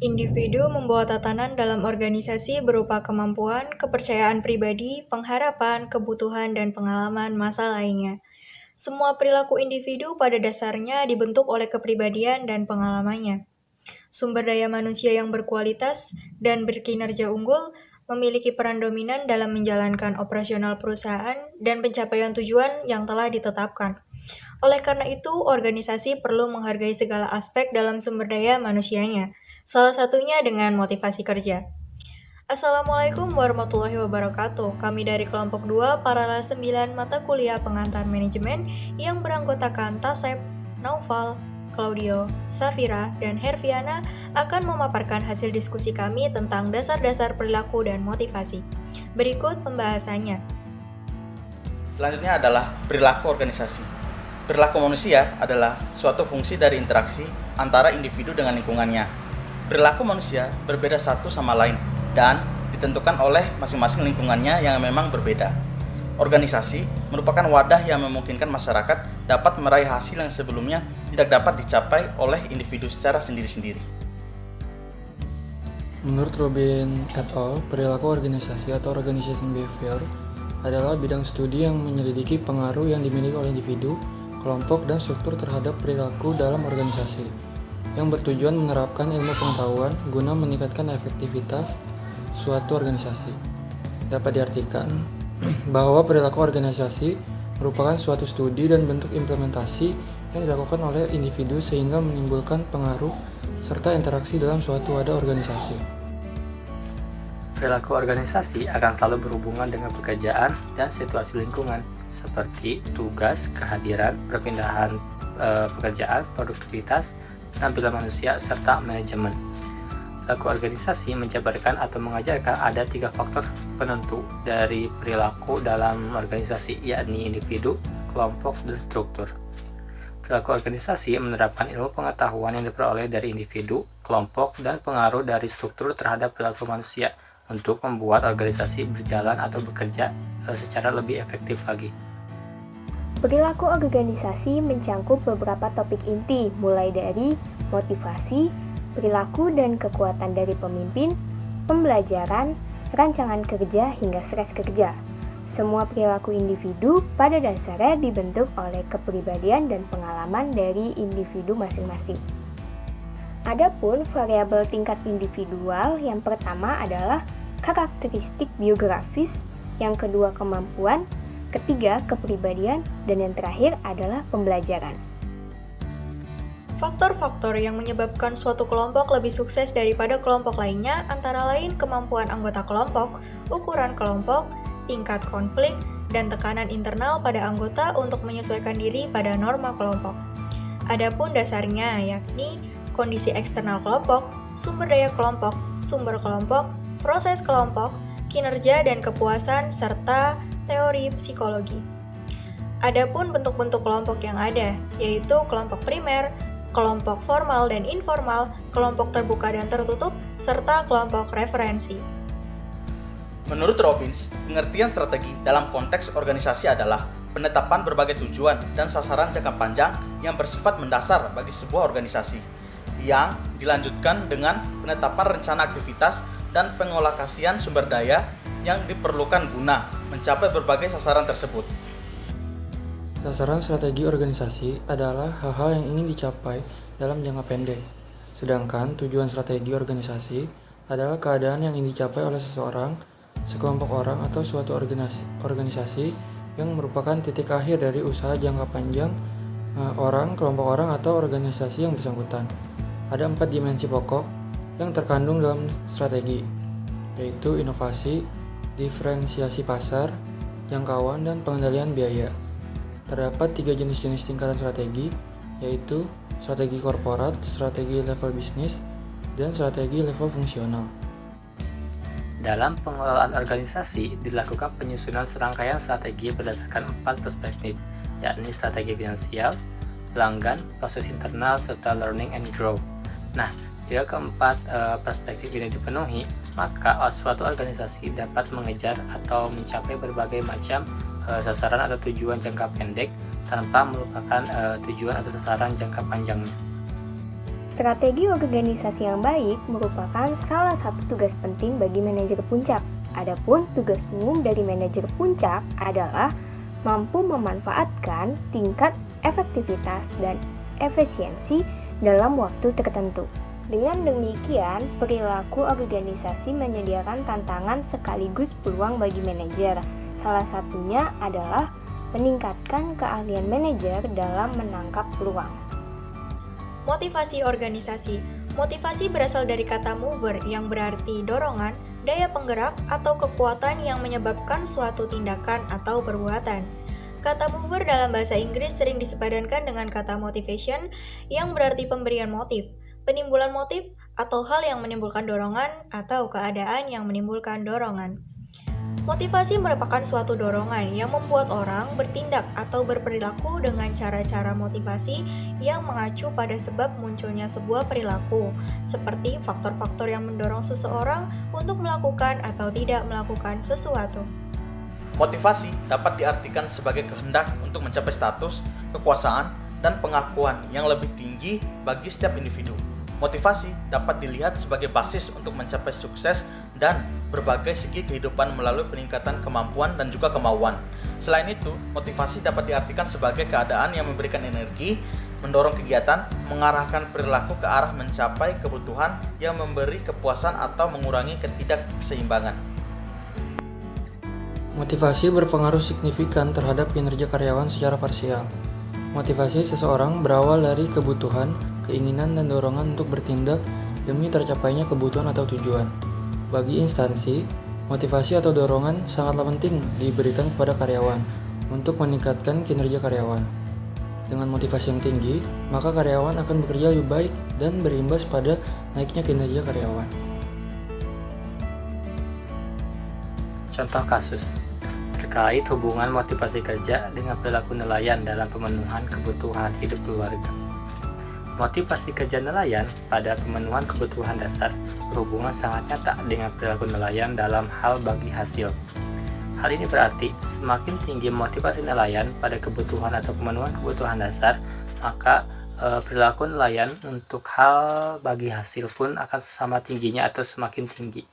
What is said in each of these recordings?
Individu membawa tatanan dalam organisasi berupa kemampuan, kepercayaan pribadi, pengharapan, kebutuhan, dan pengalaman masa lainnya. Semua perilaku individu pada dasarnya dibentuk oleh kepribadian dan pengalamannya. Sumber daya manusia yang berkualitas dan berkinerja unggul memiliki peran dominan dalam menjalankan operasional perusahaan dan pencapaian tujuan yang telah ditetapkan. Oleh karena itu, organisasi perlu menghargai segala aspek dalam sumber daya manusianya, salah satunya dengan motivasi kerja. Assalamualaikum warahmatullahi wabarakatuh. Kami dari kelompok 2 paralel 9 mata kuliah pengantar manajemen yang beranggotakan Tasep, Naufal, Claudio, Safira, dan Herviana akan memaparkan hasil diskusi kami tentang dasar-dasar perilaku dan motivasi. Berikut pembahasannya. Selanjutnya adalah perilaku organisasi. Perilaku manusia adalah suatu fungsi dari interaksi antara individu dengan lingkungannya. Perilaku manusia berbeda satu sama lain dan ditentukan oleh masing-masing lingkungannya yang memang berbeda. Organisasi merupakan wadah yang memungkinkan masyarakat dapat meraih hasil yang sebelumnya tidak dapat dicapai oleh individu secara sendiri-sendiri. Menurut Robin et al., perilaku organisasi atau organization behavior adalah bidang studi yang menyelidiki pengaruh yang dimiliki oleh individu, kelompok, dan struktur terhadap perilaku dalam organisasi, yang bertujuan menerapkan ilmu pengetahuan guna meningkatkan efektivitas suatu organisasi. Dapat diartikan bahwa perilaku organisasi merupakan suatu studi dan bentuk implementasi yang dilakukan oleh individu sehingga menimbulkan pengaruh serta interaksi dalam suatu wadah organisasi. Perilaku organisasi akan selalu berhubungan dengan pekerjaan dan situasi lingkungan, seperti tugas, kehadiran, perpindahan pekerjaan, produktivitas, penampilan manusia, serta manajemen. Perilaku organisasi menjabarkan atau mengajarkan ada 3 faktor penentu dari perilaku dalam organisasi, yakni individu, kelompok, dan struktur. Perilaku organisasi menerapkan ilmu pengetahuan yang diperoleh dari individu, kelompok, dan pengaruh dari struktur terhadap perilaku manusia untuk membuat organisasi berjalan atau bekerja secara lebih efektif lagi. Perilaku organisasi mencangkup beberapa topik inti, mulai dari motivasi, perilaku dan kekuatan dari pemimpin, pembelajaran, rancangan kerja, hingga stres kerja. Semua perilaku individu pada dasarnya dibentuk oleh kepribadian dan pengalaman dari individu masing-masing. Adapun variabel tingkat individual, yang pertama adalah karakteristik biografis, yang kedua kemampuan, ketiga kepribadian, dan yang terakhir adalah pembelajaran. Faktor-faktor yang menyebabkan suatu kelompok lebih sukses daripada kelompok lainnya antara lain kemampuan anggota kelompok, ukuran kelompok, tingkat konflik, dan tekanan internal pada anggota untuk menyesuaikan diri pada norma kelompok. Adapun dasarnya yakni kondisi eksternal kelompok, sumber daya kelompok, sumber kelompok, proses kelompok, kinerja dan kepuasan, serta teori psikologi. Adapun bentuk-bentuk kelompok yang ada, yaitu kelompok primer, kelompok formal dan informal, kelompok terbuka dan tertutup, serta kelompok referensi. Menurut Robbins, pengertian strategi dalam konteks organisasi adalah penetapan berbagai tujuan dan sasaran jangka panjang yang bersifat mendasar bagi sebuah organisasi, yang dilanjutkan dengan penetapan rencana aktivitas dan pengolokasian sumber daya yang diperlukan guna mencapai berbagai sasaran tersebut. Sasaran strategi organisasi adalah hal-hal yang ingin dicapai dalam jangka pendek, sedangkan tujuan strategi organisasi adalah keadaan yang ingin dicapai oleh seseorang, sekelompok orang, atau suatu organisasi yang merupakan titik akhir dari usaha jangka panjang orang, kelompok orang, atau organisasi yang bersangkutan. Ada 4 dimensi pokok yang terkandung dalam strategi, yaitu inovasi, diferensiasi pasar, jangkauan, dan pengendalian biaya. Terdapat 3 jenis-jenis tingkatan strategi, yaitu strategi korporat, strategi level bisnis, dan strategi level fungsional. Dalam pengelolaan organisasi, dilakukan penyusunan serangkaian strategi berdasarkan 4 perspektif, yakni strategi finansial, pelanggan, proses internal, serta learning and grow. Nah, jika keempat perspektif ini dipenuhi, maka suatu organisasi dapat mengejar atau mencapai berbagai macam sasaran atau tujuan jangka pendek tanpa melupakan tujuan atau sasaran jangka panjangnya. Strategi organisasi yang baik merupakan salah satu tugas penting bagi manajer puncak. Adapun tugas umum dari manajer puncak adalah mampu memanfaatkan tingkat efektivitas dan efisiensi dalam waktu tertentu. Dengan demikian, perilaku organisasi menyediakan tantangan sekaligus peluang bagi manajer. Salah satunya adalah meningkatkan keahlian manajer dalam menangkap peluang. Motivasi organisasi. Motivasi berasal dari kata mover yang berarti dorongan, daya penggerak, atau kekuatan yang menyebabkan suatu tindakan atau perbuatan. Kata mover dalam bahasa Inggris sering disepadankan dengan kata motivation yang berarti pemberian motif, penimbulan motif, atau hal yang menimbulkan dorongan atau keadaan yang menimbulkan dorongan. Motivasi merupakan suatu dorongan yang membuat orang bertindak atau berperilaku dengan cara-cara motivasi yang mengacu pada sebab munculnya sebuah perilaku, seperti faktor-faktor yang mendorong seseorang untuk melakukan atau tidak melakukan sesuatu. Motivasi dapat diartikan sebagai kehendak untuk mencapai status, kekuasaan, dan pengakuan yang lebih tinggi bagi setiap individu. Motivasi dapat dilihat sebagai basis untuk mencapai sukses dan berbagai segi kehidupan melalui peningkatan kemampuan dan juga kemauan. Selain itu, motivasi dapat diartikan sebagai keadaan yang memberikan energi, mendorong kegiatan, mengarahkan perilaku ke arah mencapai kebutuhan yang memberi kepuasan atau mengurangi ketidakseimbangan. Motivasi berpengaruh signifikan terhadap kinerja karyawan secara parsial. Motivasi seseorang berawal dari kebutuhan, keinginan, dan dorongan untuk bertindak demi tercapainya kebutuhan atau tujuan. Bagi instansi, motivasi atau dorongan sangatlah penting diberikan kepada karyawan untuk meningkatkan kinerja karyawan. Dengan motivasi yang tinggi, maka karyawan akan bekerja lebih baik dan berimbas pada naiknya kinerja karyawan. Contoh kasus terkait hubungan motivasi kerja dengan perilaku nelayan dalam pemenuhan kebutuhan hidup keluarga. Motivasi kerja nelayan pada pemenuhan kebutuhan dasar berhubungan sangat nyata dengan perilaku nelayan dalam hal bagi hasil. Hal ini berarti semakin tinggi motivasi nelayan pada kebutuhan atau pemenuhan kebutuhan dasar, maka perilaku nelayan untuk hal bagi hasil pun akan sama tingginya atau semakin tinggi.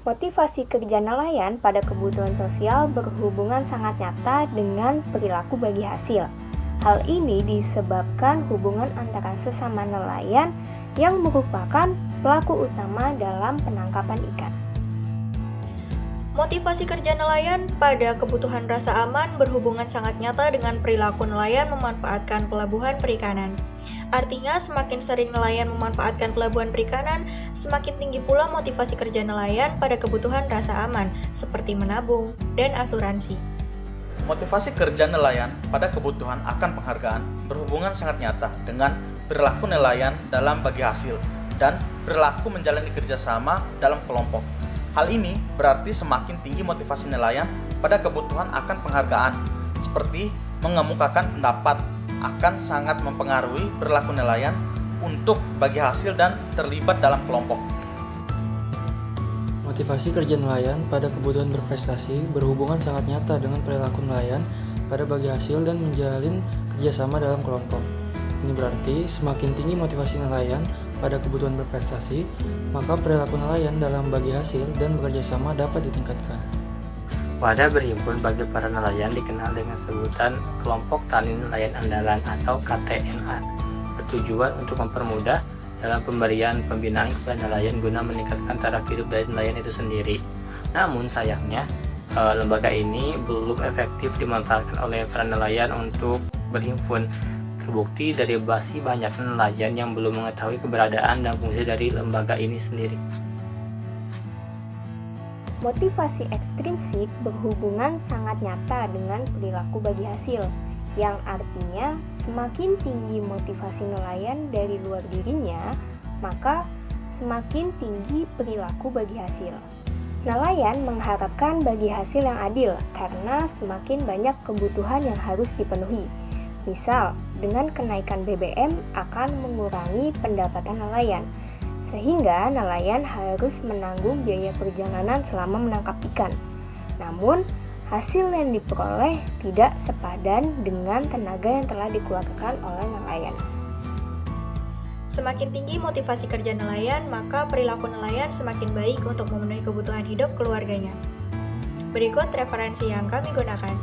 Motivasi kerja nelayan pada kebutuhan sosial berhubungan sangat nyata dengan perilaku bagi hasil. Hal ini disebabkan hubungan antara sesama nelayan yang merupakan pelaku utama dalam penangkapan ikan. Motivasi kerja nelayan pada kebutuhan rasa aman berhubungan sangat nyata dengan perilaku nelayan memanfaatkan pelabuhan perikanan. Artinya, semakin sering nelayan memanfaatkan pelabuhan perikanan, semakin tinggi pula motivasi kerja nelayan pada kebutuhan rasa aman, seperti menabung dan asuransi. Motivasi kerja nelayan pada kebutuhan akan penghargaan berhubungan sangat nyata dengan perilaku nelayan dalam bagi hasil dan perilaku menjalani kerjasama dalam kelompok. Hal ini berarti semakin tinggi motivasi nelayan pada kebutuhan akan penghargaan, seperti mengemukakan pendapat, akan sangat mempengaruhi perilaku nelayan untuk bagi hasil dan terlibat dalam kelompok. Motivasi kerja nelayan pada kebutuhan berprestasi berhubungan sangat nyata dengan perilaku nelayan pada bagi hasil dan menjalin kerjasama dalam kelompok. Ini berarti semakin tinggi motivasi nelayan pada kebutuhan berprestasi, maka perilaku nelayan dalam bagi hasil dan bekerjasama dapat ditingkatkan. Wadah berhimpun bagi para nelayan dikenal dengan sebutan Kelompok Tani Nelayan Andalan atau KTNA, bertujuan untuk mempermudah dalam pemberian pembinaan kepada nelayan guna meningkatkan taraf hidup dari nelayan itu sendiri. Namun sayangnya, lembaga ini belum efektif dimanfaatkan oleh para nelayan untuk berhimpun. Terbukti dari masih banyak nelayan yang belum mengetahui keberadaan dan fungsi dari lembaga ini sendiri. Motivasi ekstrinsik berhubungan sangat nyata dengan perilaku bagi hasil, yang artinya semakin tinggi motivasi nelayan dari luar dirinya, maka semakin tinggi perilaku bagi hasil. Nelayan mengharapkan bagi hasil yang adil karena semakin banyak kebutuhan yang harus dipenuhi. Misal, dengan kenaikan BBM akan mengurangi pendapatan nelayan, sehingga nelayan harus menanggung biaya perjalanan selama menangkap ikan. Namun, hasil yang diperoleh tidak sepadan dengan tenaga yang telah dikeluarkan oleh nelayan. Semakin tinggi motivasi kerja nelayan, maka perilaku nelayan semakin baik untuk memenuhi kebutuhan hidup keluarganya. Berikut referensi yang kami gunakan.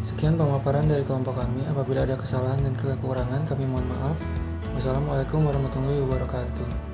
Sekian pemaparan dari kelompok kami. Apabila ada kesalahan dan kekurangan, kami mohon maaf. Wassalamualaikum warahmatullahi wabarakatuh.